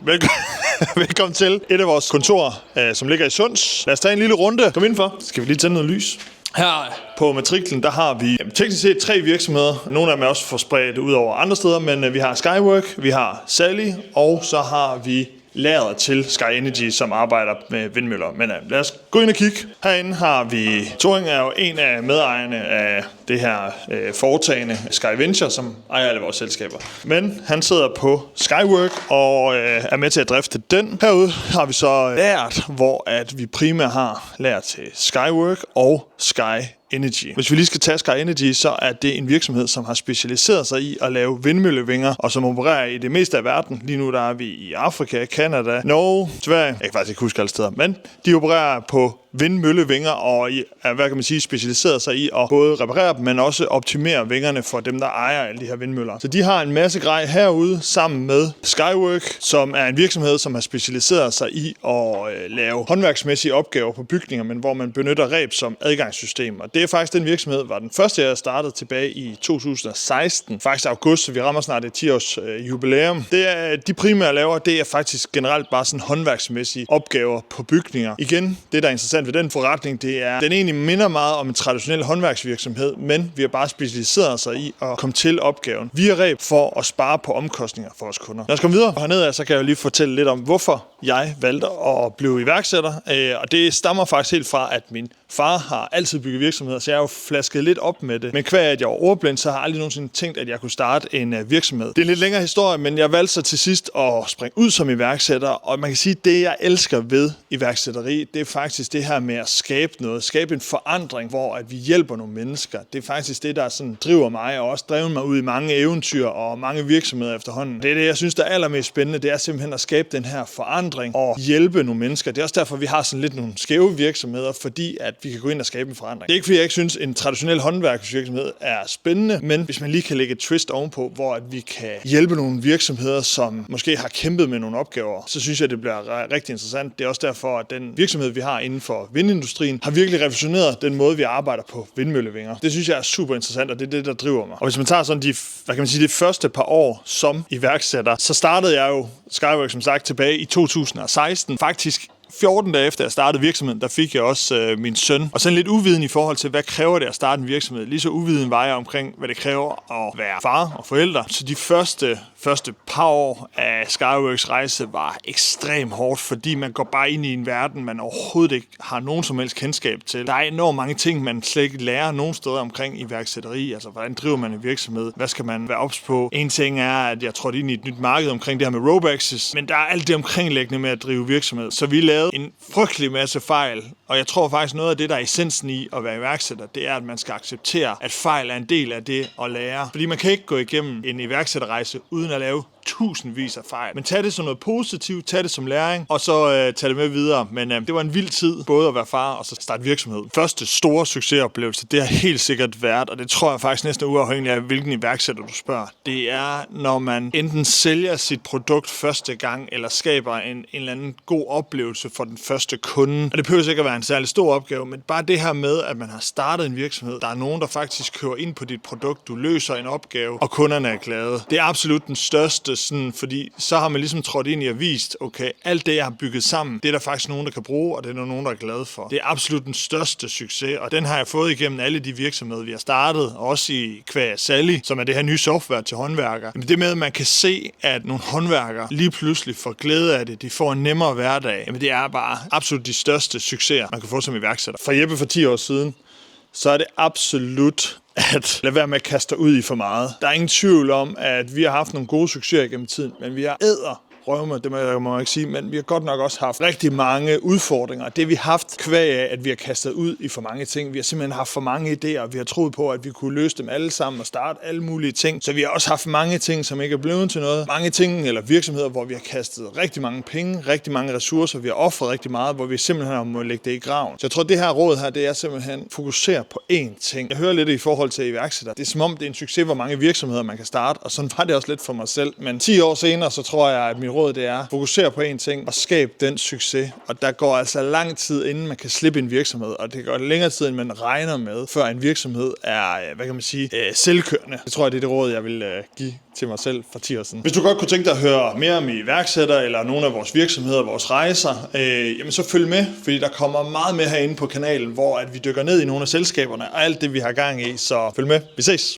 Velkommen til et af vores kontorer, som ligger i Sunds. Lad os tage en lille runde. Kom indenfor. Skal vi lige tænde noget lys? Her på matriklen, der har vi teknisk set 3 virksomheder. Nogle af dem er også forspredt ud over andre steder, men vi har Skywork, vi har Sally, og så har vi lageret til Sky Energy, som arbejder med vindmøller. Men lad os gå ind og kigge. Herinde har vi, Thoring er jo en af medejerne af det her foretagende Sky Venture, som ejer alle vores selskaber. Men han sidder på Skywork og er med til at drifte den. Herude har vi så lageret, hvor at vi primært har lageret til Skywork og Sky Energy. Hvis vi lige skal tage Sky Energy, så er det en virksomhed, som har specialiseret sig i at lave vindmøllevinger, og som opererer i det meste af verden. Lige nu der er vi i Afrika, Canada, Norge, Sverige. Jeg kan faktisk ikke huske alle steder, men de opererer på vindmøllevinger og er, hvad kan man sige, specialiseret sig i at både reparere dem, men også optimere vingerne for dem, der ejer alle de her vindmøller. Så de har en masse grej herude sammen med Skywork, som er en virksomhed, som har specialiseret sig i at lave håndværksmæssige opgaver på bygninger, men hvor man benytter reb som adgangssystem. Og det er faktisk den virksomhed, var den første, jeg startede tilbage i 2016. Faktisk august, så vi rammer snart et 10-års jubilæum. Det er, de primære laver, det er faktisk generelt bare sådan håndværksmæssige opgaver på bygninger. Igen, det der er interessant ved den forretning, det er, den egentlig minder meget om en traditionel håndværksvirksomhed, men vi har bare specialiseret sig i at komme til opgaven via reb for at spare på omkostninger for vores kunder. Lad os komme videre hernede, så kan jeg lige fortælle lidt om, hvorfor jeg valgte at blive iværksætter. Og det stammer faktisk helt fra, at min far har altid bygget virksomheder, så jeg har jo flasket lidt op med det. Men hver at jeg var ordblind, så har jeg aldrig nogensinde tænkt, at jeg kunne starte en virksomhed. Det er en lidt længere historie, men jeg valgte så til sidst at springe ud som iværksætter. Og man kan sige, at det, jeg elsker ved iværksætteri, det er faktisk det her med at skabe noget. Skabe en forandring, hvor at vi hjælper nogle mennesker. Det er faktisk det, der sådan driver mig, og også drevet mig ud i mange eventyr og mange virksomheder efterhånden. Det er det, jeg synes, der er allermest spændende. Det er simpelthen at skabe den her forandring og hjælpe nogle mennesker. Det er også derfor, vi har sådan lidt nogle skæve virksomheder, fordi at vi kan gå ind og skabe en forandring. Det er ikke, fordi jeg ikke synes, en traditionel håndværksvirksomhed er spændende, men hvis man lige kan lægge et twist ovenpå, hvor at vi kan hjælpe nogle virksomheder, som måske har kæmpet med nogle opgaver, så synes jeg, det bliver rigtig interessant. Det er også derfor, at den virksomhed, vi har inden for vindindustrien, har virkelig revolutioneret den måde, vi arbejder på vindmøllevinger. Det synes jeg er super interessant, og det er det, der driver mig. Og hvis man tager sådan de første par år som iværksætter, så startede jeg jo Skywork, som sagt, tilbage i 2016. Faktisk 14 dage efter jeg startede virksomheden, der fik jeg også min søn. Og sådan lidt uviden i forhold til, hvad kræver det at starte en virksomhed. Lige så uviden var jeg omkring, hvad det kræver at være far og forældre. Så de første par år af Skyworks rejse var ekstremt hårdt, fordi man går bare ind i en verden, man overhovedet ikke har nogen som helst kendskab til. Der er enormt mange ting, man slet ikke lærer nogen steder omkring iværksætteri. Altså, hvordan driver man en virksomhed? Hvad skal man være ops på? En ting er, at jeg trådte ind i et nyt marked omkring det her med robaxes, men der er alt det omkringliggende med at drive virksomhed. Så vi lavede en frygtelig masse fejl, og jeg tror faktisk noget af det, der er essensen i at være iværksætter, det er, at man skal acceptere, at fejl er en del af det at lære. Fordi man kan ikke gå igennem en iværksætterrejse uden at lave tusindvis af fejl. Men tag det som noget positivt, tag det som læring, og så tag det med videre. Men det var en vild tid, både at være far og så starte virksomhed. Første store succesoplevelse, det har helt sikkert været, og det tror jeg faktisk næsten uafhængigt af, hvilken iværksætter du spørger. Det er, når man enten sælger sit produkt første gang, eller skaber en eller anden god oplevelse for den første kunde. Og det behøver ikke at være en særlig stor opgave, men bare det her med, at man har startet en virksomhed, der er nogen, der faktisk kører ind på dit produkt, du løser en opgave, og kunderne er glade. Det er absolut den største sådan, fordi så har man ligesom trådt ind i og vist, okay, alt det, jeg har bygget sammen, det er der faktisk nogen, der kan bruge, og det er der nogen, der er glade for. Det er absolut den største succes, og den har jeg fået igennem alle de virksomheder, vi har startet, også i Kvæg Sally, som er det her nye software til håndværkere. Men det med, at man kan se, at nogle håndværkere lige pludselig får glæde af det, de får en nemmere hverdag, jamen det er bare absolut de største succeser, man kan få som iværksætter. For Jeppe for 10 år siden, så er det absolut at lade være med at kaste ud i for meget. Der er ingen tvivl om, at vi har haft nogle gode succeser gennem tiden, men vi har røvme, det må jeg ikke sige, men vi har godt nok også haft rigtig mange udfordringer. Det vi har haft kvæg af, at vi har kastet ud i for mange ting. Vi har simpelthen haft for mange idéer, og vi har troet på, at vi kunne løse dem alle sammen og starte alle mulige ting. Så vi har også haft mange ting, som ikke er blevet til noget. Mange ting eller virksomheder, hvor vi har kastet rigtig mange penge, rigtig mange ressourcer, vi har offret rigtig meget, hvor vi simpelthen har måttet lægge det i graven. Så jeg tror, det her råd her, det er simpelthen fokusere på én ting. Jeg hører lidt i forhold til iværksætter. Det er som om, det er en succes, hvor mange virksomheder man kan starte, og sådan var det også lidt for mig selv. Men 10 år senere, så tror jeg, at min råd det er, fokuser på én ting og skab den succes. Og der går altså lang tid, inden man kan slippe en virksomhed, og det går længere tid, end man regner med, før en virksomhed er, hvad kan man sige, selvkørende. Det tror jeg, det er det råd, jeg vil give til mig selv for 10 år siden. Hvis du godt kunne tænke dig at høre mere om iværksættere eller nogle af vores virksomheder, vores rejser, jamen så følg med, fordi der kommer meget mere herinde på kanalen, hvor at vi dykker ned i nogle af selskaberne og alt det, vi har gang i. Så følg med. Vi ses!